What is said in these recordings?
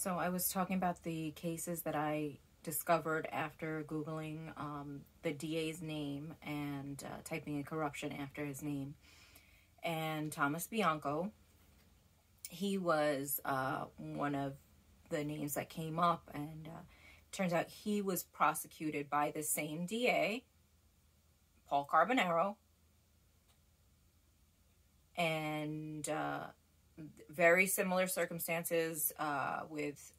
So I was talking about the cases that I discovered after Googling the DA's name and typing in corruption after his name. And Thomas Bianco, he was one of the names that came up, and turns out he was prosecuted by the same DA, Paul Carbonaro, and very similar circumstances with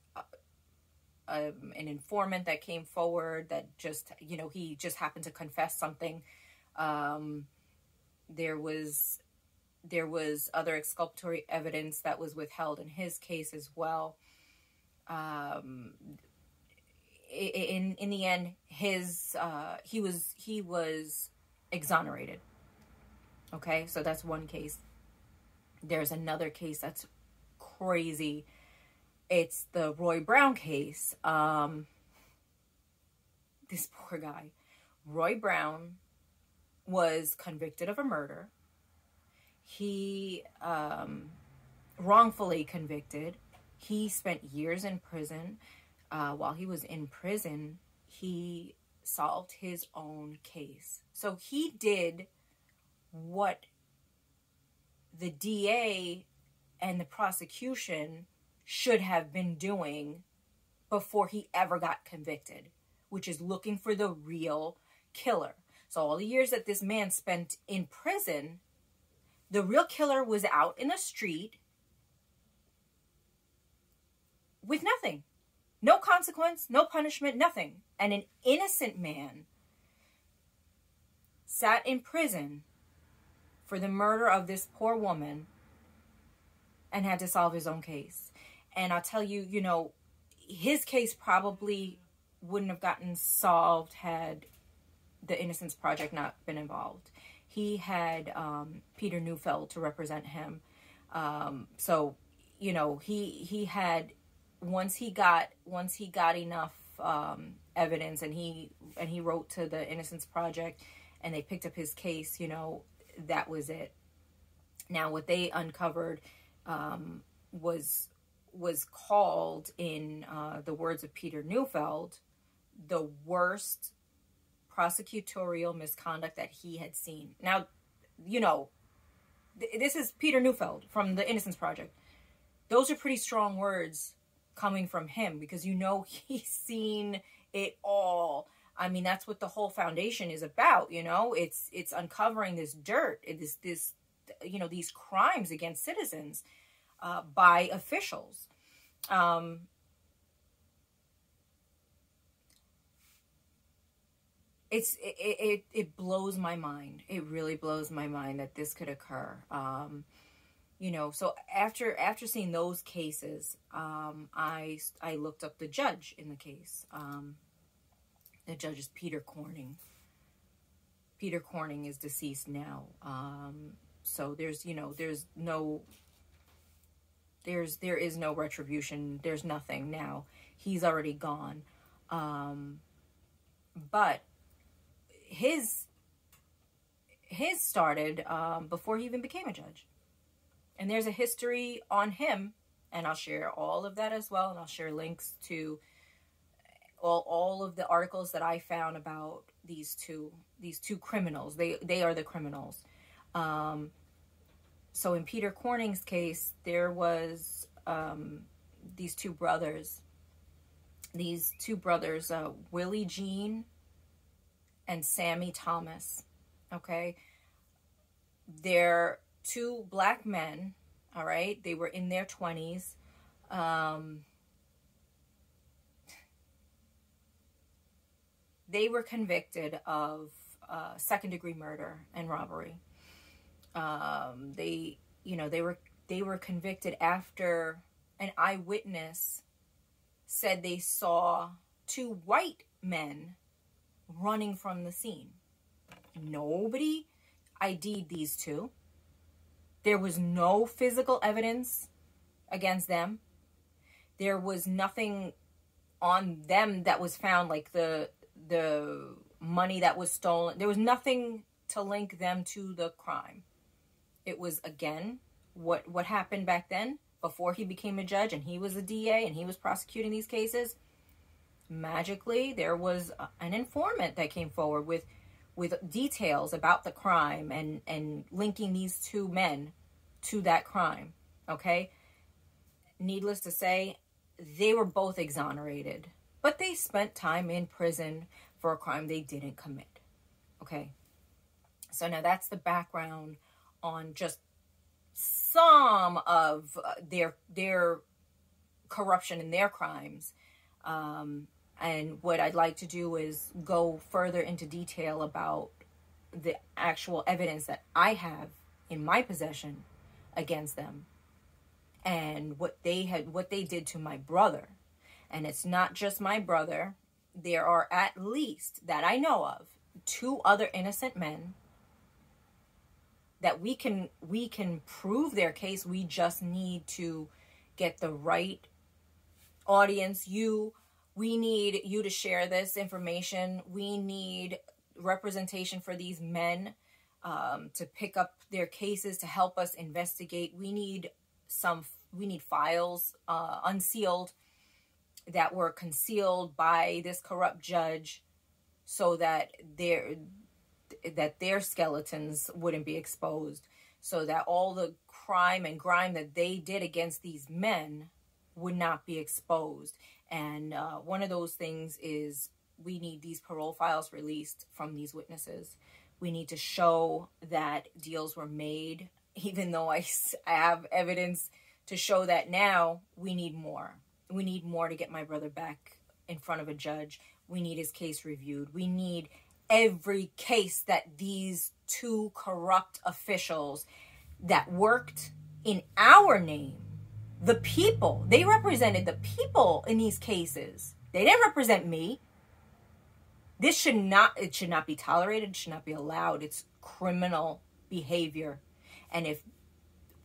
an informant that came forward that just, he just happened to confess something. There was other exculpatory evidence that was withheld in his case as well. In the end, he was exonerated. Okay, so that's one case. There's another case that's crazy. It's the Roy Brown case. This poor guy, Roy Brown, was convicted of a murder. He wrongfully convicted. He spent years in prison. While he was in prison, he solved his own case. So he did what the DA and the prosecution should have been doing before he ever got convicted, which is looking for the real killer. So all the years that this man spent in prison, the real killer was out in the street with nothing. No consequence, no punishment, nothing. And an innocent man sat in prison for the murder of this poor woman and had to solve his own case. And I'll tell you, his case probably wouldn't have gotten solved had the Innocence Project not been involved. He had Peter Neufeld to represent him. So, he had, once he got enough evidence, and he wrote to the Innocence Project and they picked up his case, that was it. Now, what they uncovered was called, in the words of Peter Neufeld, the worst prosecutorial misconduct that he had seen. Now, this is Peter Neufeld from the Innocence Project. Those are pretty strong words coming from him, because he's seen it all. I mean, that's what the whole foundation is about. It's uncovering this dirt, these crimes against citizens by officials. It blows my mind. It really blows my mind that this could occur. So after seeing those cases, I looked up the judge in the case. The judge is Peter Corning. Peter Corning is deceased now. So there is no retribution. There's nothing now. He's already gone. But his started before he even became a judge. And there's a history on him, and I'll share all of that as well, and I'll share links to all of the articles that I found about these two criminals. They are the criminals. So in Peter Corning's case, there was these two brothers, Willie Jean and Sammy Thomas. Okay, they're two black men. All right, they were in their 20s. They were convicted of second-degree murder and robbery. They were convicted after an eyewitness said they saw two white men running from the scene. Nobody ID'd these two. There was no physical evidence against them. There was nothing on them that was found, like the money that was stolen. There was nothing to link them to the crime. It was, again, what happened back then before he became a judge and he was a DA and he was prosecuting these cases, magically there was an informant that came forward with details about the crime and linking these two men to that crime. Okay? Needless to say, they were both exonerated, but they spent time in prison for a crime they didn't commit. Okay? So now that's the background on just some of their corruption and their crimes. And what I'd like to do is go further into detail about the actual evidence that I have in my possession against them and what they did to my brother. And it's not just my brother. There are at least, that I know of, 2 other innocent men that we can prove their case. We just need to get the right audience. We need you to share this information. We need representation for these men to pick up their cases, to help us investigate. We need files unsealed that were concealed by this corrupt judge, so that their skeletons wouldn't be exposed, so that all the crime and grime that they did against these men would not be exposed. And one of those things is we need these parole files released from these witnesses. We need to show that deals were made, even though I have evidence to show that now. We need more. We need more to get my brother back in front of a judge. We need his case reviewed. We need every case that these 2 corrupt officials that worked in our name, the people, they represented the people in these cases. They didn't represent me. It should not be tolerated. It should not be allowed. It's criminal behavior. And if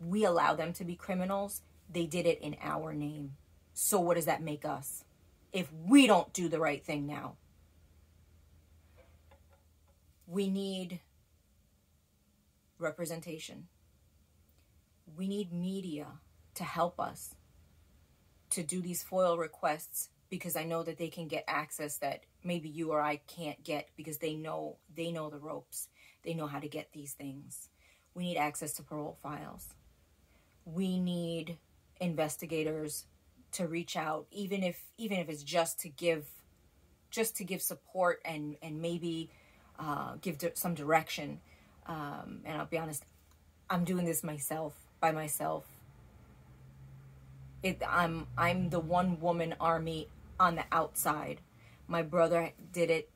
we allow them to be criminals, they did it in our name. So what does that make us if we don't do the right thing now? We need representation. We need media to help us to do these FOIL requests, because I know that they can get access that maybe you or I can't get, because they know the ropes. They know how to get these things. We need access to parole files. We need investigators to reach out, even if it's just to give support and maybe give some direction. And I'll be honest, I'm doing this by myself. I'm the one-woman army on the outside. My brother did it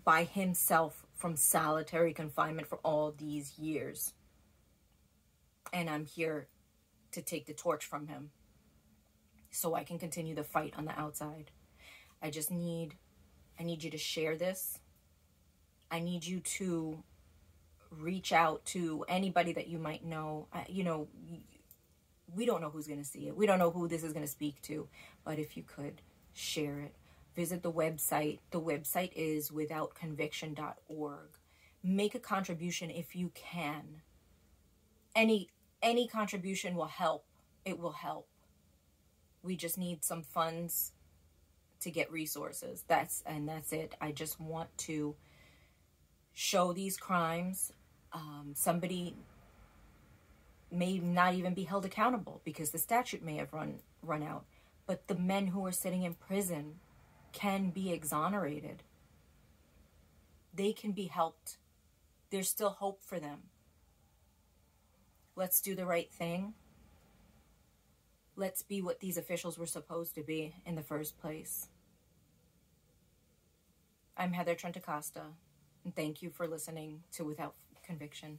by himself from solitary confinement for all these years. And I'm here to take the torch from him so I can continue the fight on the outside. I need you to share this. I need you to reach out to anybody that you might know. We don't know who's going to see it. We don't know who this is going to speak to. But if you could, share it. Visit the website. The website is withoutconviction.org. Make a contribution if you can. Any contribution will help. It will help. We just need some funds to get resources. That's it. I just want to show these crimes. Somebody may not even be held accountable because the statute may have run out. But the men who are sitting in prison can be exonerated. They can be helped. There's still hope for them. Let's do the right thing. Let's be what these officials were supposed to be in the first place. I'm Heather Trentacosta, and thank you for listening to Without Conviction.